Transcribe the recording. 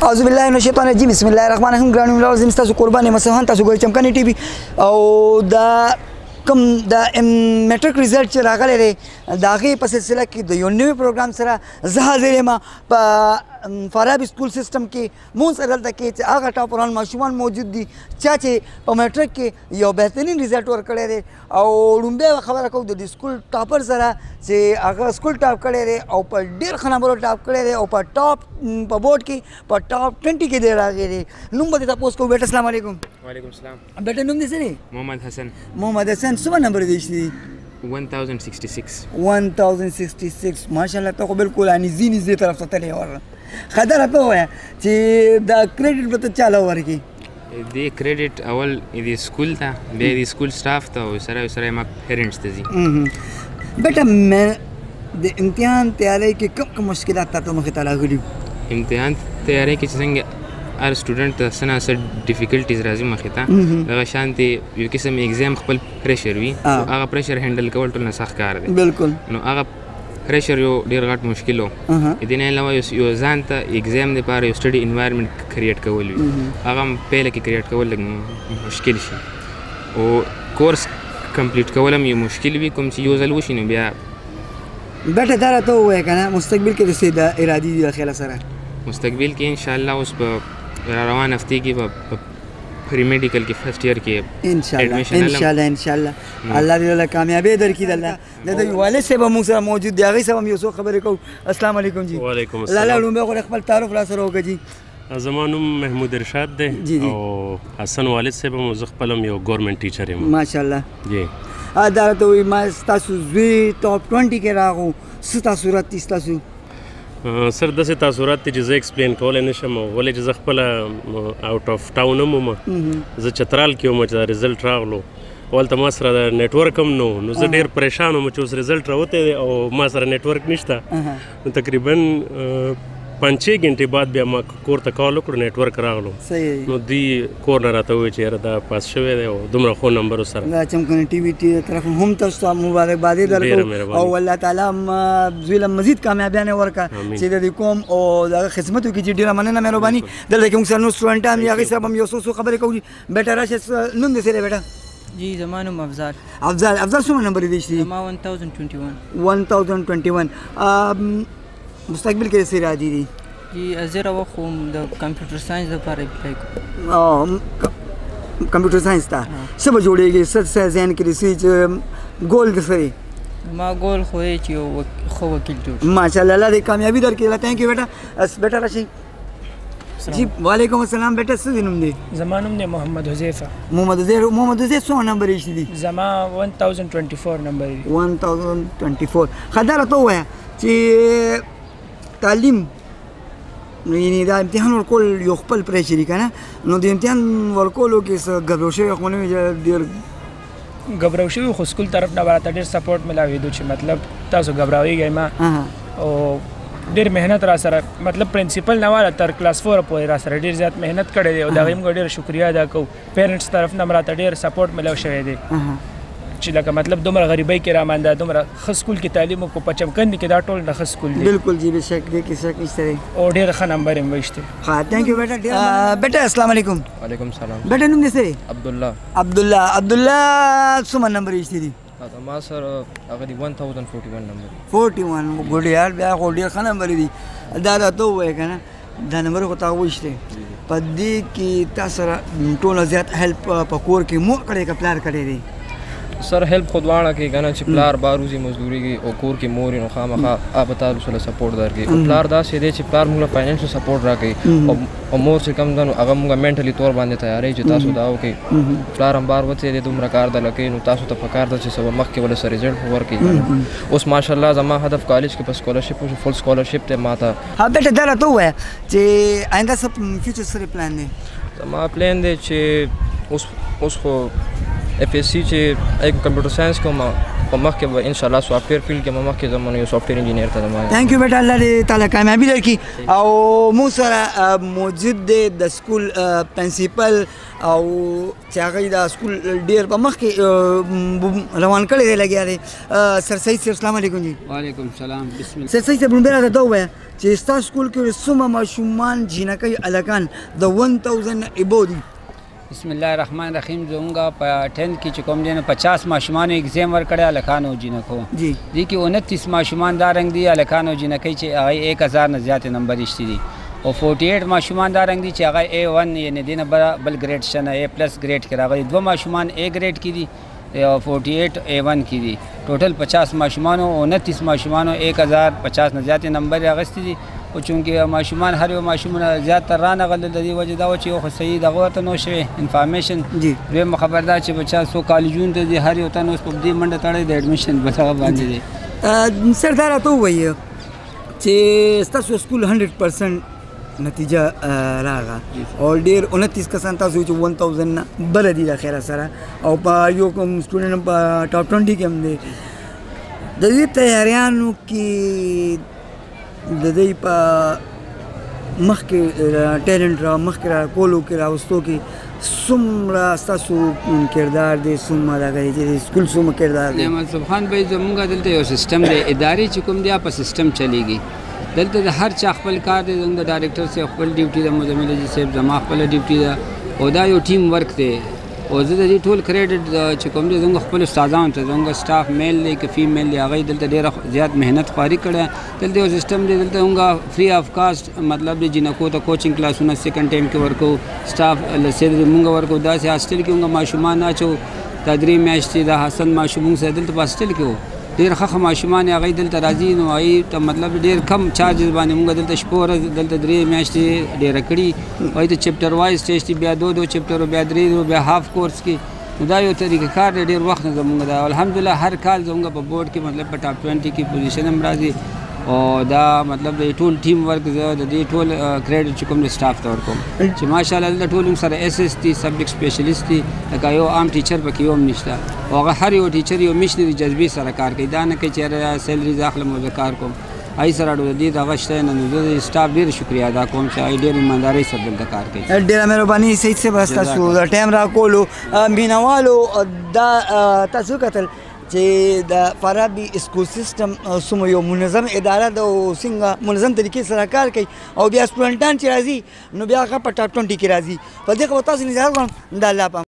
اعوذ بالله من الشیطان الرجیم بسم الله الرحمن الرحیم ګرانو ملازم تاسو قربان مسهان تاسو ګورئ چمکني ټي وي او دا کوم د میټریک ریزلټ چې راغلی دی د هغې په سلسله کې د یو نوي پروګرام سره زه حاضر یم په فارابي سکول سیسټم کې مونږ سره دلته کې چې هغه ټاپران ماشومان موجود دي چا چې په میټریک کې یو بهترین ریزلټ ورکړی دی او لومبۍ خبره کوو د دې سکول ټاپر سره چې هغه سکول ټاپ کړی دی او په ډېر ښه نمبرو ټاپ کړی دی او په ټاپ په بورډ کې په ټاپ 20 کې دی راغلی دی نوم به دې تپوس کوو بیټه السلام علیکم وعلیکم السلام بیټه نوم دې څه دی محمد حسن محمد حسن څومره نمبر دی ایښي 1066 ماشاءالله ته خو بالکل نږدې طرف ته تللی ور ښه دا راته ووایه چې دا کریډټ به ته چاله ورکړي دې کریډټ اول دې سکول ته بیا دې سکول سټاف ته او سره زما پیرنټس ته ځي بیټه د امتحان تیاری کې کوم مشکلات تاسو مخې ته راغلي امتحان تیاری کې چې څنګه هر سټوډنټ ته څه نه څه ډیفیکلټیز راځي مخې ته دغه شانتې یو قسم ایګزام خپل پریشر وي هغه پریشر هینډل کول ټول نه سخت کار دی بالکل نو هغه پریشر یو ډېر غټ مشکل و د دې نه علاوه یو ځان ته ایګزام دپاره یو سټډي انوایرمنټ کریټ کول وي هغه هم پیله کې کریټ کول لږ مشکل شي او کورس کمپلیټ کول هم یو مشکل وي کوم چې یو ځل وشي نو بیا بیټه دا راته ووایه که نه مستقبل کې د څه د ارادې دي د خیاله سره مستقبل کې انشاءالله اوس په روان هفتې کې په پری میډیکل کې فرست ایئر کې انشاءالله الله دې له کامیابی درکړي د الله د والد صاحب موږ سره موجود دی هغې سره هم یو څو خبرې کوو السلام علیکم جی وعلیکم السلام لاله لومبۍ خو خپل تعارف را سره وکړه جی زما نوم محمود ارشاد دی او حسن والد صاحب هم زه خپل هم یو ګورمنټ ټیچر یم ماشاءالله جی دا راته وایي ما ستاسو زوی ټاپ 20 کې راغو څه تاثرات دي ستاسو سر داسې تاثرات دي چې زه ایکسپلین کولی نه شم ولې چې زه خپله آوټ آف ټاون هم وم زه چترال کې وم چې دا رزلټ راغلو هلته ما سره د نیټورک هم نو زه ډېر پریشان وم چې اوس رزلټ راوتی دی او ما سره نیټورک نشته نو تقریبا 5-6 غنټې بعد بیا ما کور ته کال وکړو نیټورک راغلو نو دوی کور نه راته وویل چې یاره دا پاس شوی دی او دومره ښو نمبرو سره دا چمکني ټي وي طرف هم تاسو ته مبارکبادي درکړو او الله تعالی زوی له مزید کامیابیانې ورکړه چې د دې قوم او دغه خدمتو کې چې ډېره مننه مهرباني دلته کې موږ سره نور سټوډنټان دي هغې سره هم یو څو خبرې کوو بیټه راشه نوم دې څه دی بیټه جی زما نوم افضل څومره نمبر دی ایښي زما 1021 مستقبل کې څه ارادې دي جی زه راوخوم د کمپیوټر ساینس لپاره اپلای کوم کمپیوټر ساینس ته څه به جوړېږي څه ذهن کې رسي چې ګول دې څه دی ما ګول خو دی چې یو ښه وکیل جوړ ماشاءالله الله دې کامیابي درکړي تھینک یو بیټه راشئ جی وعلیکم السلام بیٹا څه نوم دی زما نوم دی محمد حذیفه څومره نمبر ایښي دي زما 1024 نمبر دی 1024 ښه دا راته ووایه چې تعلیم یعنې دا امتحان ورکول یو خپل پریشر وي که نه نو د امتحان ورکولو کې څه ګبرو شوی خو نه وي ډېر ګبراو شوي خو سکول طرف نه به راته ډېر سپورټ میلاوېدو چې مطلب تاسو ګبراویږئ ما او ډېر محنت را سره مطلب پرنسپل نه والا تر کلاس 4 پورې را سره ډېر زیات محنت کړی دی او د هغې موږ ډېر شکریه ادا کوو پیرنټس طرف نه هم راته ډېر سپورټ میلاو شوی دی چې لکه مطلب دومره غریبۍ کې رامانده دومره ښه سکول کې تعلیم وکړو په چمکندي کې دا ټول نه ښه سکول دی بالکل جی بې شک دی کې شک نشته دی او ډېر ښه نمبر یې ویشتی ښه تھینک یو بیټه السلام علیکم وعلیکم السلام بیټه نوم دې څه دی عبدالله څومره نمبر ایښي دي ما سره هغه دی 1041 نمبر 41 ګوډ یار بیا خو ډېر ښه نمبر دي دا راته ووایه که نه دا نمبر خو تا ویشتی په دې کې تا سره ټوله زیات هیلپ په کور کې مور کړی که پلار کړی دی سر هیلپ خودواړه کې کنه چې پلار باروزي مزدوري کې او کور کې مور نو خامخا اپ تاسو سره سپورټ درکې او پلار دا سي دي چې پلار موږ فاینانشل سپورټ راکې او مور چې کم دنو هغه موږ منټلی تور باندې تیارې چې تاسو دا وکي پلار هم بار وته دې دومره کار د لکې نو تاسو ته پکار د چې سبا مخ کې ول سره ريزلټ ورکې اوس ماشاءالله زما هدف کالج کې په سکولرشپ او فل سکولرشپ ته ماته ها بیٹه دا راته وای چې آینده سب فیوچر سره پلان دی زما پلان دی چې اوس خو اف اس سی چې کمپیوټر ساينس کوم په مخکې به ان شاء الله سافټویر فیلډ کې مخکې زمونږ یو سافټویر انجینیر ته زمونږ ثانک یو بیټا الله دې تعالی کامیابي درکړي او مو سره موجود دی د سکول پرنسپل او چې هغه د سکول ډیر په مخ کې روان کړی دی لګیا دی سر سید صاحب السلام علیکم جی وعلیکم السلام بسم الله سر سید صاحب لومبه راته دا ووایه چې ستاسو سکول کې څومره ماشومان جینکۍ هلکان د 1000 ابو دي بسم الله الرحمن الرحیم زمونږ په 10 کې چې کوم دی نو 50 ماشومانو اگزام ورکړی هلکانو او جینکو جی دې کې 29 ماشومان دا رنګ دي هلکان او جینکۍ چې هغه 1000 نه زیاتې نمبر ایشتي دي او 48 ماشومان دا رنګ دي چې هغه A1 یعنې دې نه بل ګریډ شته نه A+ ګریډ کې راغلي 2 ماشومان A ګریډ کې دي او 48 A1 کې دي ټوټل 50 ماشومانو 29 ماشومانو 1050 نه زیاتې نمبر اخیستي دي او چونکې ماشومان هر یو ماشوم زیاتر رانغلل د دې وجې دا و چې یو خو صحیح دغه ورته نو شوی انفارمیشن دویمه خبر دا چې بچا څو کالجونو ته دي هر یو ته نو اوس په دې منډه تړی د ایډمیشن په هغه باندې دی سر دا راته ووایه چې ستاسو سکول 100% نتیجه راغله او ډېر 29 کسان تاسو چې 1000 نه بله دي د خیره سره او په یو کوم سټوډنټ په ټاپ 20 کې هم دی د دې تیاریانو کې د دې په مخکې ټیلنټ را مخکې را کولو کې راوستو کې څومره ستاسو کردار دی څومره دغه چې سکول څومره کردار دی نعمت سبحان بھائی زمونږ دلته یو سیستم دی ادارې چې کوم دی په سیستم چلیږي دلته د هر چا خپل کار دی زموږ د ډایرکټر صاحب خپل ډیوټي ده مزمل حاجي صاحب زما خپل ډیوټي ده او دا یو ټیم ورک دی او زه د دې ټول کریډټ چې کوم دی زموږ خپل استادانو ته زموږ سټاف میل دی که فیمیل دی هغوی دلته ډېره زیات محنت خواري کړې دلته یو سیسټم دی دلته زموږ فري آف کاسټ مطلب دی جینکو ته کوچنګ کلاسونه سیکنډ ټایم کې ورکو سټاف لسیدري مونږ ورکو داسې هاسټل کې مونږ ماشومان اچو دا 3 میاشتې د حسن ماشوم مونږ سره دلته په هاسټل کې وو ډېر ښه ماشومان هغوی دلته راځي نو هغوی ته مطلب ډېر کم چارجز باندې مونږ دلته شپه ورځ دلته 3 میاشتې ډېره کړي هغوی ته چپټر وایز ټیسټ دي بیا 2 چپټر بیا 3 بیا هاف کورس کې نو دا یو طریقه کار دی ډېر وخت نه زمونږ دا الحمدلله هر کال زمونږ په بورډ کې مطلب په ټاپ 20 کې پوزیشن هم راځي او دا مطلب د ټول ټیم ورک زه د دې ټول کریډټ چې کوم د سټاف ته ورکوم چې ماشاءالله دلته ټول سره SS دي سبجیکټ سپیشلیست دي لکه یو عام ټیچر پکې یو هم نشته او هغه هر یو ټیچر یو مشنري جذبې سره کار کوي دا نه کوي چې سیلري زه اخلم او زه کار کوم هغوی سره د دې دغه شته نه نو زه د سټاف ډېر شکریه ادا کوم چې هغوی ډېر ایماندارۍ سره دلته کار کوي ډېره مهرباني سید صاحب ستاسو د ټایم راکولو مینوالو دا تاسو وکتل چې د فارابي سکول سیسټم څومره یو منظم اداره ده او څنګه منظم طریقې سره کار کوي او بیا سټوډنټان چې راځي نو بیا هغه په ټاپ 20 کې راځي په دې کې به تاسو نظر کوم د الله په